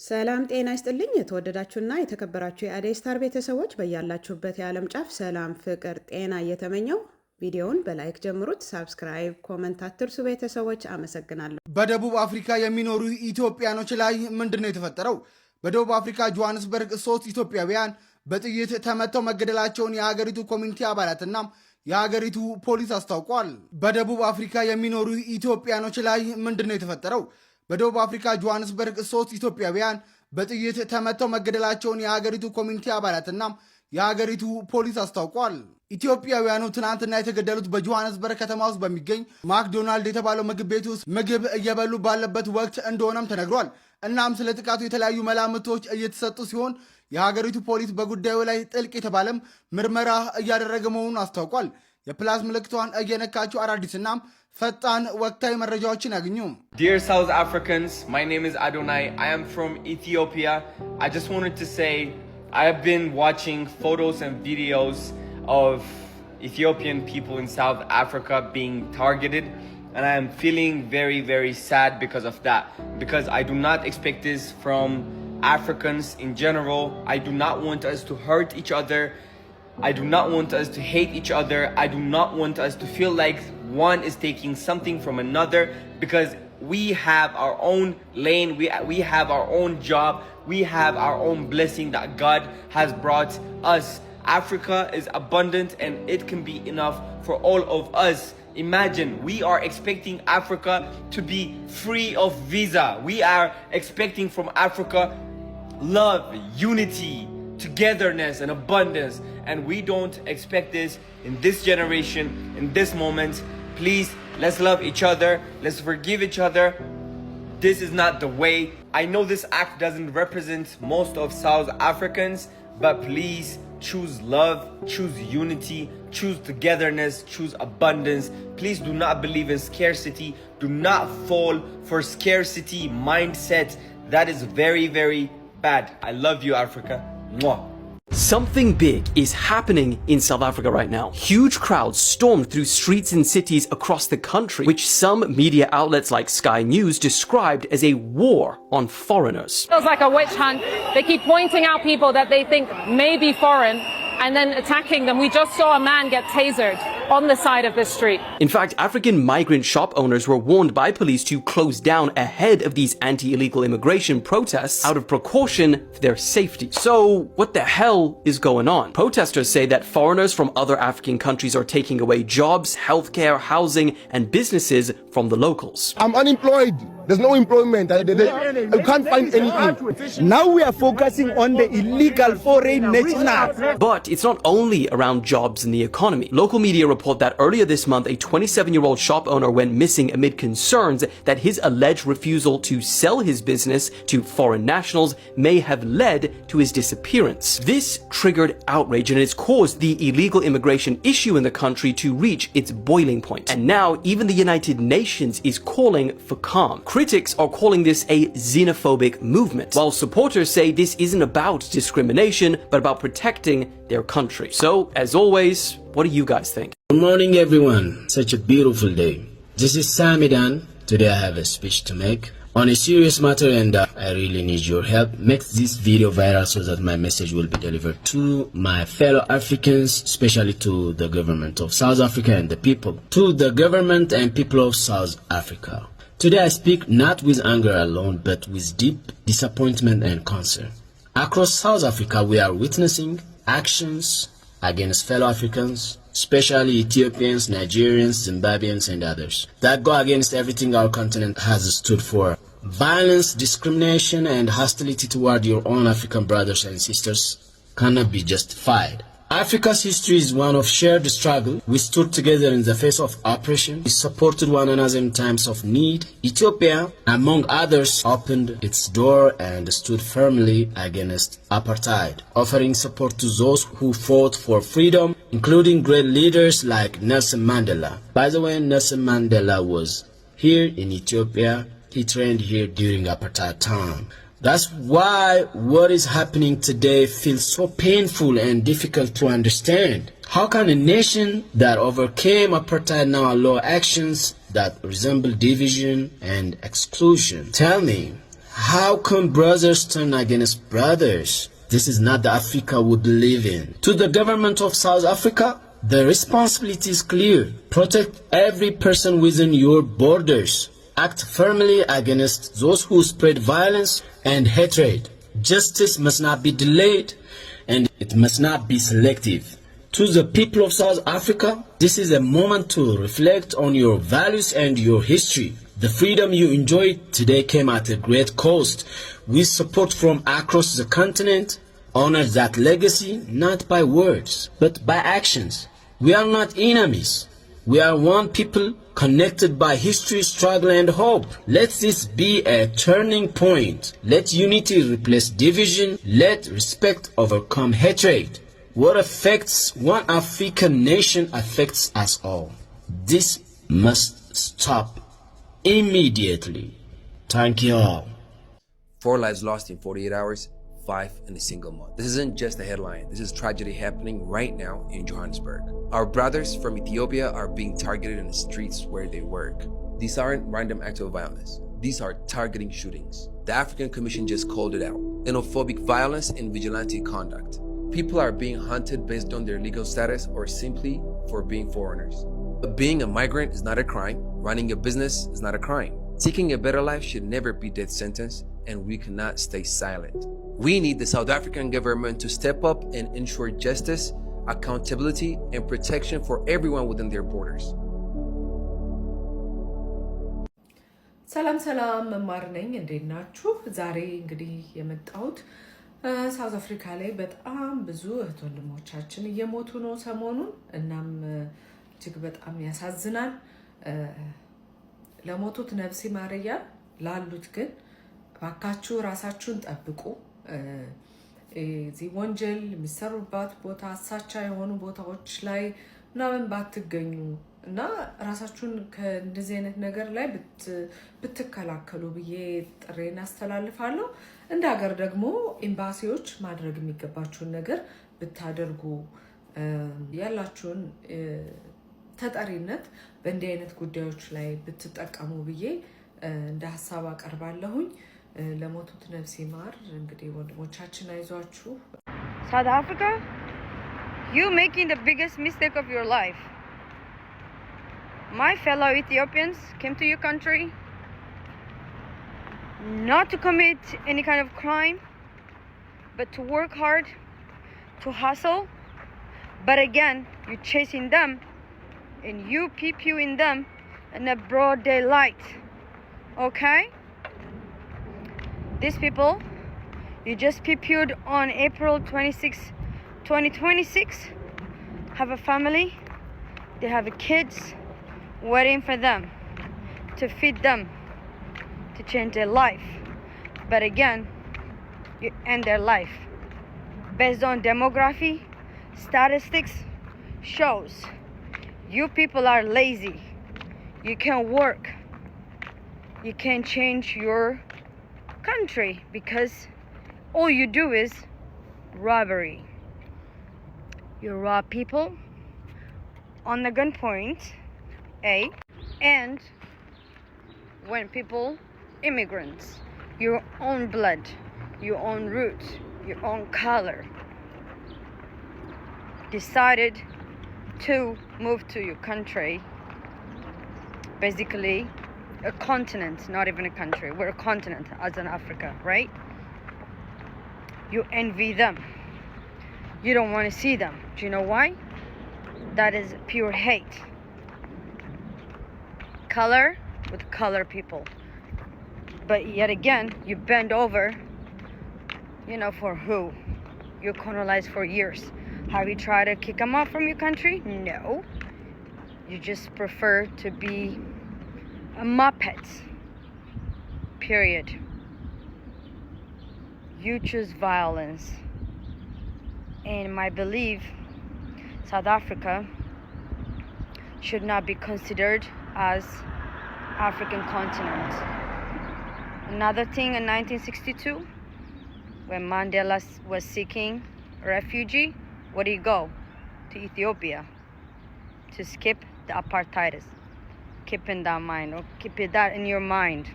ሰላም ጤና ይስጥልኝ የተወደዳችሁና የተከበራችሁ የአዴ ስታር ቤተሰቦች በእያላችሁበት የዓለም ጫፍ ሰላም ፍቅር ጤና እየተመኘው ቪዲዮውን በላይክ ጀምሩት ሰብስክራይብ ኮሜንት አትርሱ ቤተሰቦች አመሰግናለሁ። በደቡብ አፍሪካ የሚኖሩ ኢትዮጵያኖች ላይ ምንድነው የተፈጠረው? በደቡብ አፍሪካ ጆሃንስበርግ 3 ኢትዮጵያውያን በጥይት ተመተው መገደላቸውን የሀገሪቱ ኮሚኒቲ አባላትና የሀገሪቱ ፖሊስ አስታውቋል። በደቡብ አፍሪካ የሚኖሩ ኢትዮጵያኖች ላይ ምንድነው የተፈጠረው? በደቡብ አፍሪካ ጆሃንስበርግ 3 ኢትዮጵያውያን በጥይት ተመተው መገደላቸውን የሀገሪቱ ኮሚኒቲ አባላትና የሀገሪቱ ፖሊስ አስታውቋል። ኢትዮጵያውያኑ ትናንትና የተገደሉት በጆሃንስበርግ ከተማ ውስጥ በሚገኝ ማክዶናልድ የተባለው ምግብ ቤት ውስጥ ምግብ እየበሉ ባለበት ወቅት እንደሆነም ተነግሯል። እናም ስለ ጥቃቱ የተለያዩ መላምቶች እየተሰጡ ሲሆን የሀገሪቱ ፖሊስ በጉዳዩ ላይ ጥልቅ የተባለም ምርመራ እያደረገ መሆኑን አስታውቋል። የፕላስ ምልክቷን እየነካችሁ አዳዲስና ፈጣን ወቅታዊ መረጃዎችን ያገኙ። Dear South Africans, my name is Adonai. I am from Ethiopia. I just wanted to say I have been watching photos and videos of Ethiopian people in South Africa being targeted, and I am feeling very, very sad because of that. Because I do not expect this from Africans in general. I do not want us to hurt each other. I do not want us to hate each other. I do not want us to feel like one is taking something from another, because we have our own lane, we have our own job, we have our own blessing that God has brought us. Africa is abundant and it can be enough for all of us. Imagine, we are expecting Africa to be free of visa. We are expecting from Africa love, unity, togetherness and abundance, and we don't expect this in this generation, in this moment. Please, let's love each other, let's forgive each other. This is not the way. I know this act doesn't represent most of South Africans, but please choose love, choose unity, choose togetherness, choose abundance. Please do not believe in scarcity. Do not fall for scarcity mindset. That is very, very bad. I love you, Africa. Mwah. Something big is happening in South Africa right now. Huge crowds stormed through streets and cities across the country, which some media outlets like Sky News described as a war on foreigners. It feels like a witch hunt. They keep pointing out people that they think may be foreign and then attacking them. We just saw a man get tasered on the side of the street. In fact, African migrant shop owners were warned by police to close down ahead of these anti-illegal immigration protests out of precaution for their safety. So, what the hell is going on? Protesters say that foreigners from other African countries are taking away jobs, healthcare, housing, and businesses from the locals. I'm unemployed. There's no employment. I can't find anything. Now we are focusing on the illegal foreign nationals. But it's not only around jobs and the economy. Local media report that earlier this month, a 27-year-old shop owner went missing amid concerns that his alleged refusal to sell his business to foreign nationals may have led to his disappearance. This triggered outrage and it's caused the illegal immigration issue in the country to reach its boiling point. And now even the United Nations is calling for calm. Critics are calling this a xenophobic movement, while supporters say this isn't about discrimination, but about protecting their country. So, as always, what do you guys think? Good morning, everyone. Such a beautiful day. This is Samidan. Today I have a speech to make on a serious matter, and I really need your help. Make this video viral so that my message will be delivered to my fellow Africans, especially to the government of South Africa and the people. To the government and people of South Africa. Today I speak not with anger alone, but with deep disappointment and concern. Across South Africa, we are witnessing actions against fellow Africans, especially Ethiopians, Nigerians, Zimbabweans, and others, that go against everything our continent has stood for. Violence, discrimination, and hostility toward your own African brothers and sisters cannot be justified. Africa's history is one of shared struggle. We stood together in the face of oppression. We supported one another in times of need. Ethiopia, among others, opened its door and stood firmly against apartheid, offering support to those who fought for freedom, including great leaders like Nelson Mandela. By the way, Nelson Mandela was here in Ethiopia. He trained here during apartheid time. That's why what is happening today feels so painful and difficult to understand. How can a nation that overcame apartheid now allow actions that resemble division and exclusion? Tell me, How come brothers turn against brothers? This is not the Africa we believe in. To the government of South Africa, the responsibility is clear. Protect every person within your borders. Act firmly against those who spread violence and hatred. Justice must not be delayed, and it must not be selective. To the people of South Africa, this is a moment to reflect on your values and your history. The freedom you enjoy today came at a great cost. With support from across the continent, honor that legacy not by words, but by actions. We are not enemies. We are one people connected by history, struggle, and hope. Let this be a turning point. Let unity replace division. Let respect overcome hatred. What affects one African nation affects us all. This must stop immediately. Thank you all. 4 lives lost in 48 hours, 5 in a single month. This isn't just a headline. This is tragedy happening right now in Johannesburg. Our brothers from Ethiopia are being targeted in the streets where they work. These aren't random acts of violence. These are targeting shootings. The African Commission just called it out. Xenophobic violence and vigilante conduct. People are being hunted based on their legal status or simply for being foreigners. But being a migrant is not a crime. Running a business is not a crime. Seeking a better life should never be death sentence, and we cannot stay silent. We need the South African government to step up and ensure justice, accountability, and protection for everyone within their borders. ሰላም ሰላም መማር ነኝ እንዴት ናችሁ? ዛሬ እንግዲህ የመጣሁት ሳውዝ አፍሪካ ላይ በጣም ብዙ እህት ወንድሞቻችን እየሞቱ ነው ሰሞኑን። እናም እጅግ በጣም ያሳዝናል። ለሞቱት ነፍስ ይማርያ፣ ላሉት ግን ባካችሁ ራሳችሁን ጠብቁ። እዚህ ወንጀል የሚሰሩባት ቦታ አሳቻ የሆኑ ቦታዎች ላይ ምናምን ባትገኙ እና ራሳችሁን ከእንደዚህ አይነት ነገር ላይ ብትከላከሉ ብዬ ጥሬን አስተላልፋለሁ። እንደ ሀገር ደግሞ ኤምባሲዎች ማድረግ የሚገባችሁን ነገር ብታደርጉ ያላችሁን ተጠሪነት በእንዲህ አይነት ጉዳዮች ላይ ብትጠቀሙ ብዬ እንደ ሐሳብ አቀርባለሁኝ። ለሞቱት ነፍስ ይማር። እንግዲህ ወንድሞቻችን አይዟችሁ። South Africa, you making the biggest mistake of your life. My fellow Ethiopians came to your country not to commit any kind of crime, but to work hard, to hustle. But again, you're chasing them and you pew-pewing them in a broad daylight. Okay? These people, you just pew-pewed on April 26, 2026, have a family, they have kids waiting for them, to feed them, to change their life. But again, you end their life. Based on demography, statistics shows you people are lazy. You can't work. You can't change your country because all you do is robbery. You rob people on the gunpoint, and when people, immigrants, your own blood, your own root, your own color, decided to move to your country, basically a continent, not even a country, we're a continent as in Africa, right? You envy them. You don't want to see them. Do you know why? That is pure hate. Color with color people. But yet again, you bend over, for who? You're colonized for years. Have you tried to kick them out from your country? No. You just prefer to be a muppet. Period. You choose violence. In my belief, South Africa should not be considered as African continent. Another thing in 1962, when Mandela was seeking refugee, where did he go? To Ethiopia to skip the apartheid. Keep in that mind, or keep that in your mind.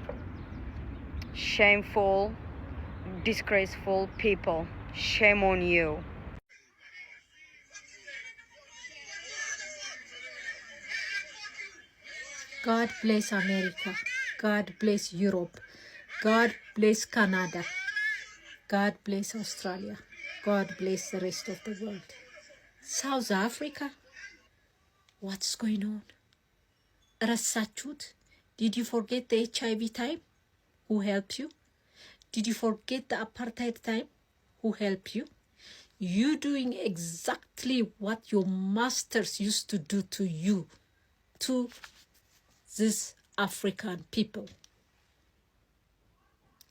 Shameful, disgraceful people. Shame on you. God bless America. God bless Europe. God bless Canada. God bless Australia. God bless the rest of the world. South Africa, what's going on? Rasachut, did you forget the HIV time? Who helped you? Did you forget the apartheid time? Who helped you? You doing exactly what your masters used to do to you, to these African people.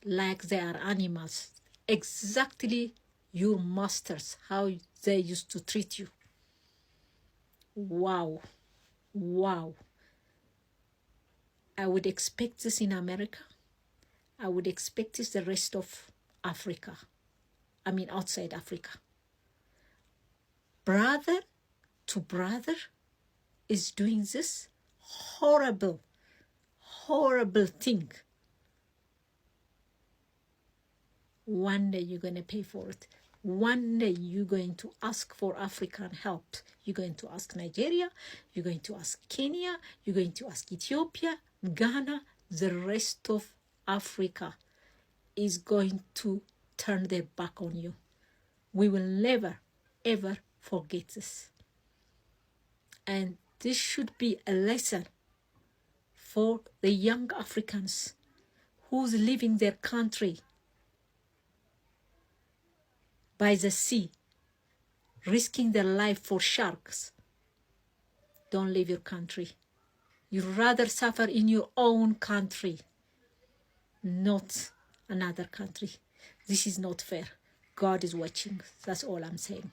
Like they are animals. Exactly your masters, how they used to treat you. Wow. Wow. I would expect this in America. I would expect this the rest of Africa. I mean outside Africa. Brother to brother is doing this horrible thing. One day you're going to pay for it. One day you're going to ask for African help. You're going to ask Nigeria. You're going to ask Kenya. You're going to ask Ethiopia, Ghana. The rest of Africa is going to turn their back on you. We will never, ever forget this. And this should be a lesson for the young Africans who's leaving their country by the sea, risking their life for sharks. Don't leave your country. You'd rather suffer in your own country, not another country. This is not fair. God is watching. That's all I'm saying.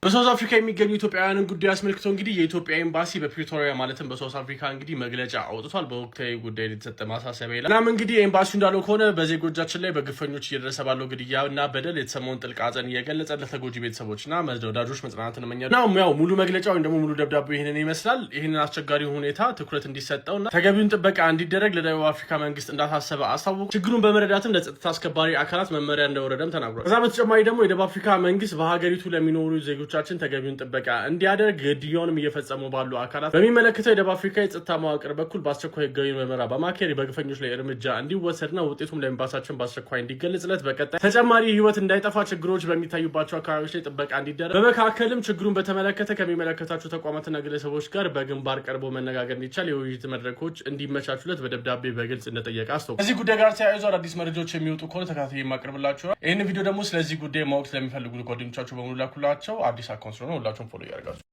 በሳውዝ አፍሪካ የሚገኙ ኢትዮጵያውያንን ጉዳይ አስመልክቶ እንግዲህ የኢትዮጵያ ኤምባሲ በፕሪቶሪያ ማለትም በሳውዝ አፍሪካ እንግዲህ መግለጫ አውጥቷል። በወቅታዊ ጉዳይ የተሰጠ ማሳሰቢያ ይላል። እናም እንግዲህ ኤምባሲው እንዳለው ከሆነ በዜጎቻችን ላይ በግፈኞች እየደረሰ ባለው ግድያና በደል የተሰማውን ጥልቅ ሐዘን እየገለጸ ለተጎጂ ቤተሰቦችና ወዳጆች መጽናናትን እመኛለሁ። እና ያው ሙሉ መግለጫው ወይም ደግሞ ሙሉ ደብዳቤው ይሄንን ይመስላል። ይሄንን አስቸጋሪ ሁኔታ ትኩረት እንዲሰጠውና ተገቢውን ጥበቃ እንዲደረግ ለደቡብ አፍሪካ መንግስት እንዳሳሰበ አሳውቁ። ችግሩን በመረዳትም ለጸጥታ አስከባሪ አካላት መመሪያ እንደወረደም ተናግሯል። ከዛ በተጨማሪ ደግሞ የደቡብ አፍሪካ መንግስት በሀገሪቱ ለሚኖሩ ዜጎች ተገቢውን ጥበቃ እንዲያደርግ ግድያውንም እየፈጸሙ ባሉ አካላት በሚመለከተው የደቡብ አፍሪካ የጸጥታ መዋቅር በኩል በአስቸኳይ ህጋዊ ምርመራ በማካሄድ በግፈኞች ላይ እርምጃ እንዲወሰድና ውጤቱም ለኤምባሲያችን በአስቸኳይ እንዲገለጽለት በቀጣይ ተጨማሪ ህይወት እንዳይጠፋ ችግሮች በሚታዩባቸው አካባቢዎች ላይ ጥበቃ እንዲደረግ በመካከልም ችግሩን በተመለከተ ከሚመለከታቸው ተቋማትና ግለሰቦች ጋር በግንባር ቀርቦ መነጋገር እንዲቻል የውይይት መድረኮች እንዲመቻቹለት በደብዳቤ በግልጽ እንደጠየቀ አስታውቋል። ከዚህ ጉዳይ ጋር ተያይዞ አዳዲስ መረጃዎች የሚወጡ ከሆነ ተከታታይ የማቀርብላችኋል። ይህን ቪዲዮ ደግሞ ስለዚህ ጉዳይ ማወቅ ስለሚፈልጉ ጓደኞቻቸው በሙሉ ላኩላቸው። አዲስ አካውንት ነው ሁላችሁም ፎሎ ያደርጋችሁ።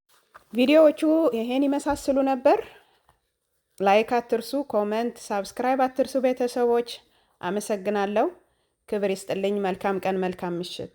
ቪዲዮዎቹ ይሄን ይመሳስሉ ነበር። ላይክ አትርሱ፣ ኮሜንት፣ ሳብስክራይብ አትርሱ። ቤተሰቦች አመሰግናለሁ። ክብር ይስጥልኝ። መልካም ቀን፣ መልካም ምሽት።